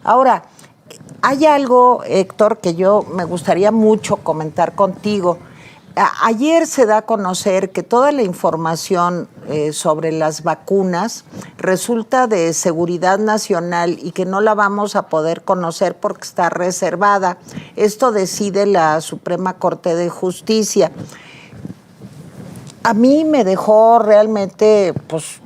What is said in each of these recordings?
Ahora, hay algo, Héctor, que yo me gustaría mucho comentar contigo. Ayer se da a conocer que toda la información sobre las vacunas resulta de seguridad nacional y que no la vamos a poder conocer porque está reservada. Esto decide la Suprema Corte de Justicia. A mí me dejó realmente pues,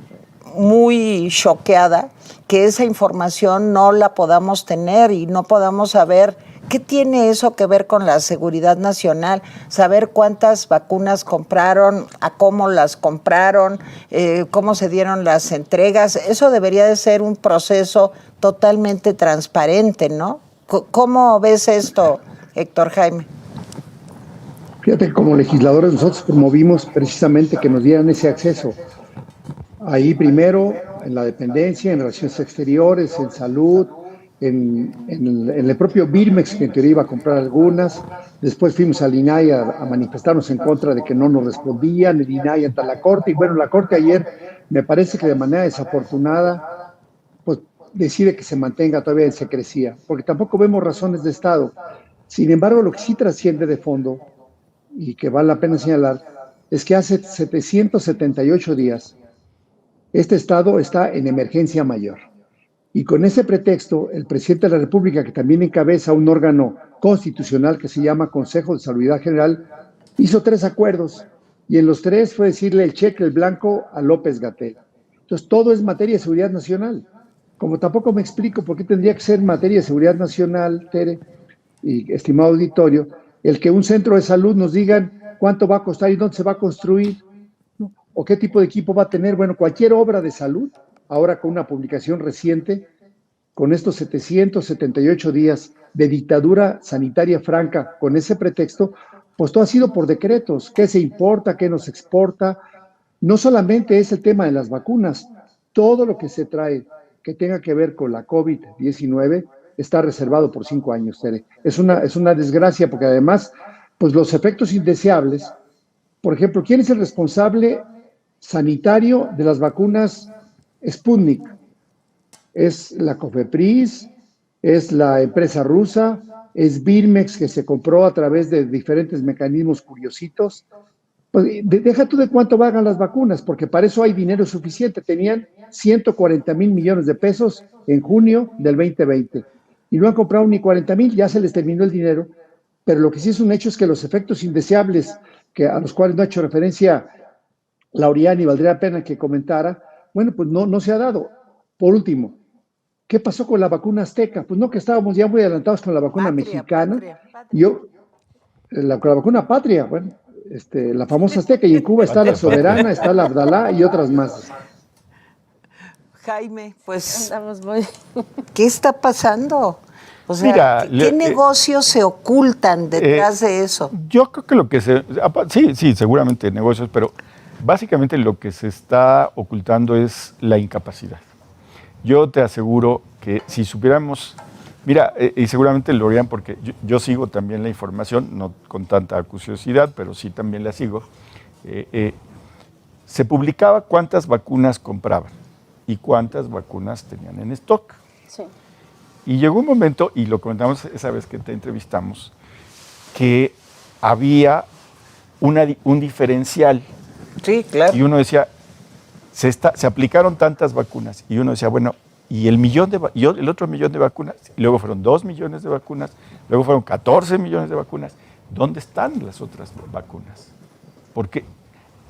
muy choqueada que esa información no la podamos tener y no podamos saber qué tiene eso que ver con la seguridad nacional, saber cuántas vacunas compraron, a cómo las compraron, cómo se dieron las entregas. Eso debería de ser un proceso totalmente transparente, ¿no? ¿Cómo ves esto, Héctor Jaime? Fíjate que como legisladores nosotros promovimos precisamente que nos dieran ese acceso. Ahí primero, en la dependencia, en relaciones exteriores, en salud, en el propio Birmex, que en teoría iba a comprar algunas. Después fuimos al INAI a manifestarnos en contra de que no nos respondían, el INAI ante la Corte. Y bueno, la Corte ayer, me parece que de manera desafortunada, pues decide que se mantenga todavía en secrecía, porque tampoco vemos razones de Estado. Sin embargo, lo que sí trasciende de fondo, y que vale la pena señalar, es que hace 778 días este Estado está en emergencia mayor. Y con ese pretexto, el presidente de la República, que también encabeza un órgano constitucional que se llama Consejo de Salubridad General, hizo 3 acuerdos. Y en los 3 fue decirle el cheque, el blanco a López-Gatell. Entonces, todo es materia de seguridad nacional. Como tampoco me explico por qué tendría que ser materia de seguridad nacional, Tere y estimado auditorio, el que un centro de salud nos digan cuánto va a costar y dónde se va a construir, ¿no? O qué tipo de equipo va a tener. Bueno, cualquier obra de salud, ahora con una publicación reciente, con estos 778 días de dictadura sanitaria franca, con ese pretexto, pues todo ha sido por decretos. ¿Qué se importa? ¿Qué nos exporta? No solamente es el tema de las vacunas, todo lo que se trae que tenga que ver con la COVID-19 está reservado por 5 años, Tere. Es una desgracia porque además, pues los efectos indeseables, por ejemplo, ¿quién es el responsable sanitario de las vacunas Sputnik? Es la COFEPRIS, es la empresa rusa, es Birmex, que se compró a través de diferentes mecanismos curiositos. Pues deja tú de cuánto valgan las vacunas, porque para eso hay dinero suficiente. Tenían 140,000 millones de pesos en junio del 2020 y no han comprado ni 40,000, ya se les terminó el dinero. Pero lo que sí es un hecho es que los efectos indeseables, a los cuales no ha hecho referencia Lauriani, valdría la pena que comentara, bueno, pues no se ha dado. Por último, ¿qué pasó con la vacuna azteca? Pues no, que estábamos ya muy adelantados con la vacuna mexicana. La vacuna patria, bueno, la famosa azteca, y en Cuba está la Soberana, está la Abdalá y otras más. Jaime, pues, ¿qué está pasando? O sea, mira, ¿qué negocios se ocultan detrás de eso? Yo creo que lo que sí, seguramente negocios, pero básicamente lo que se está ocultando es la incapacidad. Yo te aseguro que si supiéramos, mira, y seguramente lo harían porque yo sigo también la información, no con tanta acuciosidad, pero sí también la sigo. Se publicaba cuántas vacunas compraban y cuántas vacunas tenían en stock. Sí. Y llegó un momento, y lo comentamos esa vez que te entrevistamos, que había un diferencial. Sí, claro. Y uno decía, se aplicaron tantas vacunas, y uno decía, bueno, y el otro millón de vacunas, y luego fueron 2 millones de vacunas, luego fueron 14 millones de vacunas. ¿Dónde están las otras vacunas? Porque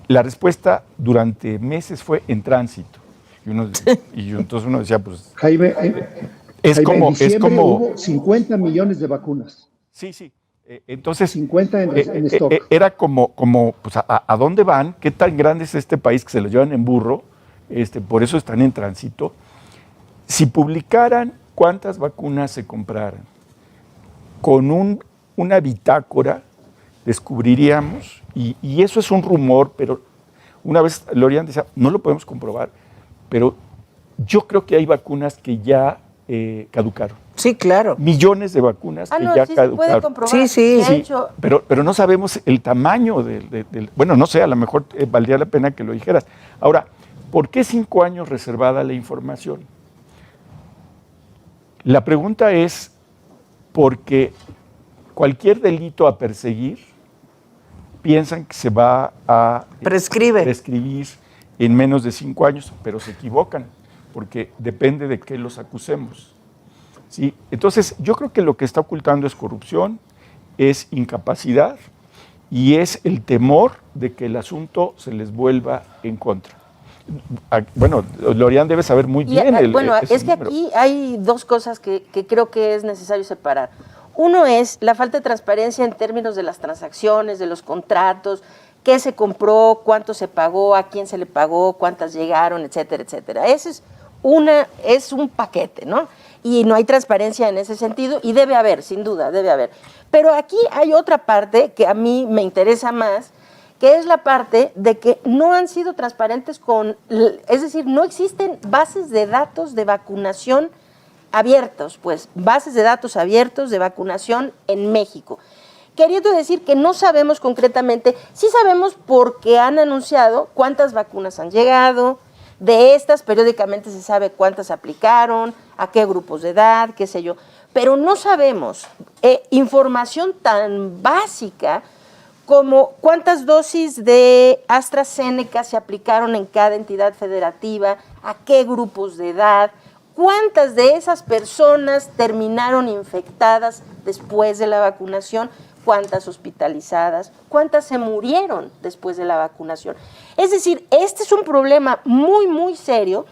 la respuesta durante meses fue en tránsito. Y entonces uno decía, pues... Jaime, es como hubo 50 millones de vacunas. Sí. Entonces, 50 en stock. Era como pues, ¿a dónde van? ¿Qué tan grande es este país que se lo llevan en burro? Por eso están en tránsito. Si publicaran cuántas vacunas se compraran con una bitácora, descubriríamos, y eso es un rumor, pero una vez Lorian decía, no lo podemos comprobar, pero yo creo que hay vacunas que ya caducaron. Sí, claro. Millones de vacunas que ya sí caducaron. Se puede comprobar. Sí. Pero no sabemos el tamaño bueno, no sé, a lo mejor valdría la pena que lo dijeras. Ahora, ¿por qué 5 años reservada la información? La pregunta es, porque cualquier delito a perseguir, piensan que se va a prescribir en menos de 5 años, pero se equivocan, porque depende de qué los acusemos. ¿Sí? Entonces, yo creo que lo que está ocultando es corrupción, es incapacidad y es el temor de que el asunto se les vuelva en contra. Bueno, Lorian debe saber muy bien es que aquí hay dos cosas que creo que es necesario separar. Uno es la falta de transparencia en términos de las transacciones, de los contratos, qué se compró, cuánto se pagó, a quién se le pagó, cuántas llegaron, etcétera, etcétera. Ese es un paquete, ¿no? Y no hay transparencia en ese sentido, y debe haber, sin duda, debe haber. Pero aquí hay otra parte que a mí me interesa más, que es la parte de que no han sido transparentes es decir, no existen bases de datos de vacunación abiertos, pues, bases de datos abiertos de vacunación en México. Queriendo decir que no sabemos concretamente, sí sabemos porque han anunciado cuántas vacunas han llegado, de estas periódicamente se sabe cuántas aplicaron, a qué grupos de edad, qué sé yo, pero no sabemos información tan básica como cuántas dosis de AstraZeneca se aplicaron en cada entidad federativa, a qué grupos de edad, cuántas de esas personas terminaron infectadas después de la vacunación, cuántas hospitalizadas, cuántas se murieron después de la vacunación. Es decir, este es un problema muy, muy serio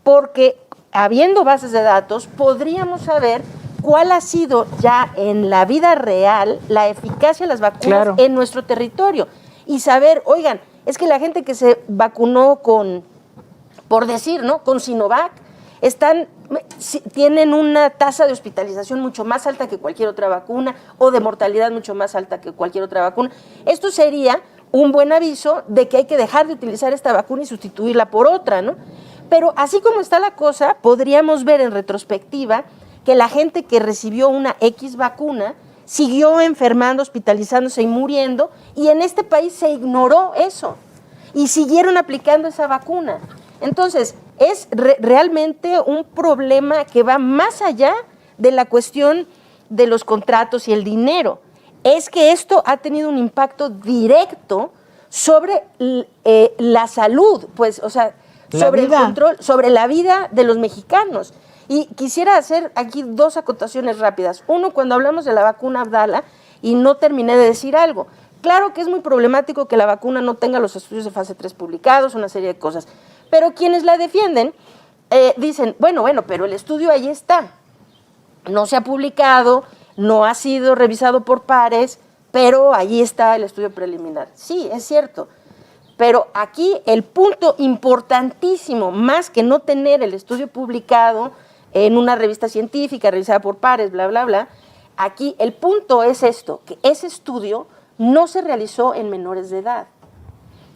porque habiendo bases de datos podríamos saber cuál ha sido ya en la vida real la eficacia de las vacunas en nuestro territorio y saber, oigan, es que la gente que se vacunó por decir, ¿no?, con Sinovac, tienen una tasa de hospitalización mucho más alta que cualquier otra vacuna o de mortalidad mucho más alta que cualquier otra vacuna. Esto sería un buen aviso de que hay que dejar de utilizar esta vacuna y sustituirla por otra, ¿no? Pero así como está la cosa, podríamos ver en retrospectiva que la gente que recibió una X vacuna siguió enfermando, hospitalizándose y muriendo, y en este país se ignoró eso y siguieron aplicando esa vacuna. Entonces, es realmente un problema que va más allá de la cuestión de los contratos y el dinero. Es que esto ha tenido un impacto directo sobre la salud, pues, o sea, sobre el control, sobre la vida de los mexicanos. Y quisiera hacer aquí 2 acotaciones rápidas. Uno, cuando hablamos de la vacuna Abdala, y no terminé de decir algo. Claro que es muy problemático que la vacuna no tenga los estudios de fase 3 publicados, una serie de cosas. Pero quienes la defienden dicen, bueno, pero el estudio ahí está. No se ha publicado, no ha sido revisado por pares, pero ahí está el estudio preliminar. Sí, es cierto. Pero aquí el punto importantísimo, más que no tener el estudio publicado en una revista científica, revisada por pares, bla, bla, bla, aquí el punto es esto, que ese estudio no se realizó en menores de edad.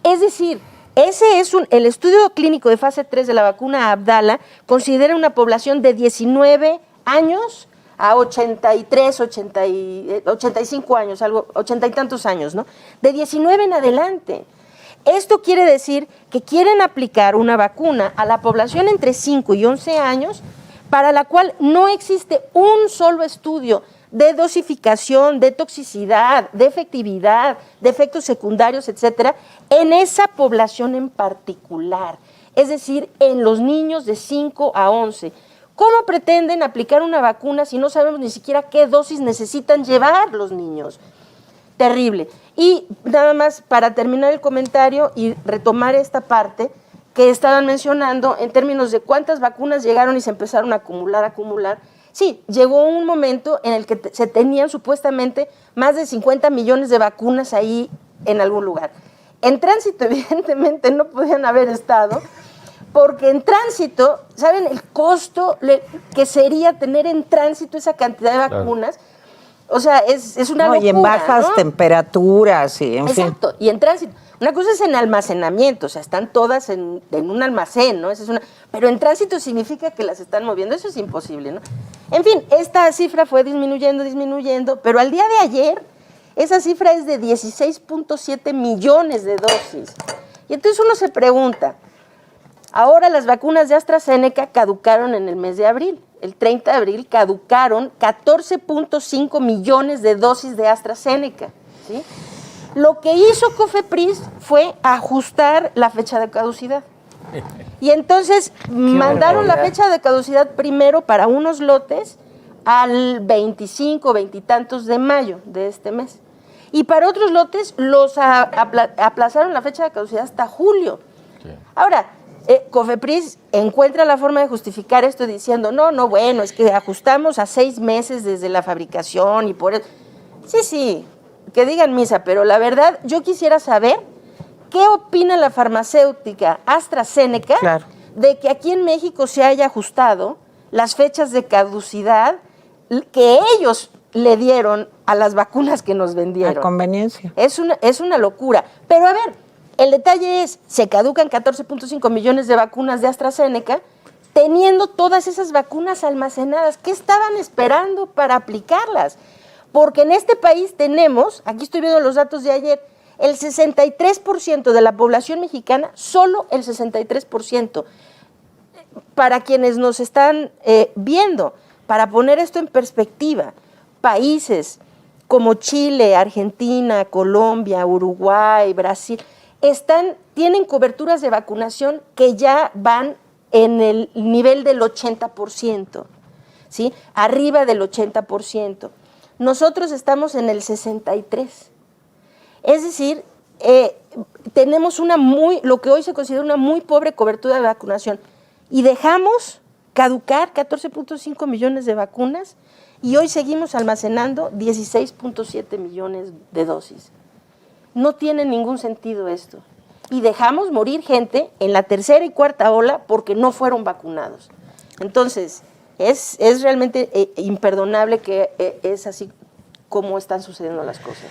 Es decir, ese es el estudio clínico de fase 3 de la vacuna Abdala, considera una población de 19 años a 83, 85 años, 80 y tantos años, ¿no? De 19 en adelante. Esto quiere decir que quieren aplicar una vacuna a la población entre 5 y 11 años, para la cual no existe un solo estudio de dosificación, de toxicidad, de efectividad, de efectos secundarios, etcétera, en esa población en particular, es decir, en los niños de 5 a 11. ¿Cómo pretenden aplicar una vacuna si no sabemos ni siquiera qué dosis necesitan llevar los niños? Terrible. Y nada más para terminar el comentario y retomar esta parte que estaban mencionando en términos de cuántas vacunas llegaron y se empezaron a acumular. Sí, llegó un momento en el que se tenían supuestamente más de 50 millones de vacunas ahí en algún lugar. En tránsito, evidentemente, no podían haber estado, porque en tránsito, ¿saben el costo que sería tener en tránsito esa cantidad de vacunas? Claro. O sea, es una locura, y en bajas temperaturas, y en fin. Exacto, y en tránsito. Una cosa es en almacenamiento, o sea, están todas en un almacén, ¿no? Pero en tránsito significa que las están moviendo, eso es imposible, ¿no? En fin, esta cifra fue disminuyendo, pero al día de ayer, esa cifra es de 16.7 millones de dosis. Y entonces uno se pregunta, ahora las vacunas de AstraZeneca caducaron en el mes de abril. el 30 de abril, caducaron 14.5 millones de dosis de AstraZeneca, ¿sí? Lo que hizo COFEPRIS fue ajustar la fecha de caducidad. Y entonces mandaron la fecha de caducidad primero para unos lotes al 25, 20 y tantos de mayo de este mes. Y para otros lotes los aplazaron la fecha de caducidad hasta julio. Sí. Ahora, COFEPRIS encuentra la forma de justificar esto diciendo, no, bueno, es que ajustamos a 6 meses desde la fabricación y por eso. Sí, que digan misa, pero la verdad, yo quisiera saber qué opina la farmacéutica AstraZeneca de que aquí en México se haya ajustado las fechas de caducidad que ellos le dieron a las vacunas que nos vendieron. A conveniencia. Es una locura. Pero a ver, el detalle es, se caducan 14.5 millones de vacunas de AstraZeneca, teniendo todas esas vacunas almacenadas. ¿Qué estaban esperando para aplicarlas? Porque en este país tenemos, aquí estoy viendo los datos de ayer, el 63% de la población mexicana, solo el 63%. Para quienes nos están viendo, para poner esto en perspectiva, países como Chile, Argentina, Colombia, Uruguay, Brasil, tienen coberturas de vacunación que ya van en el nivel del 80%, ¿sí? Arriba del 80%. Nosotros estamos en el 63%. Es decir, tenemos lo que hoy se considera una muy pobre cobertura de vacunación. Y dejamos caducar 14.5 millones de vacunas y hoy seguimos almacenando 16.7 millones de dosis. No tiene ningún sentido esto. Y dejamos morir gente en la tercera y cuarta ola porque no fueron vacunados. Entonces, es realmente imperdonable que es así como están sucediendo las cosas.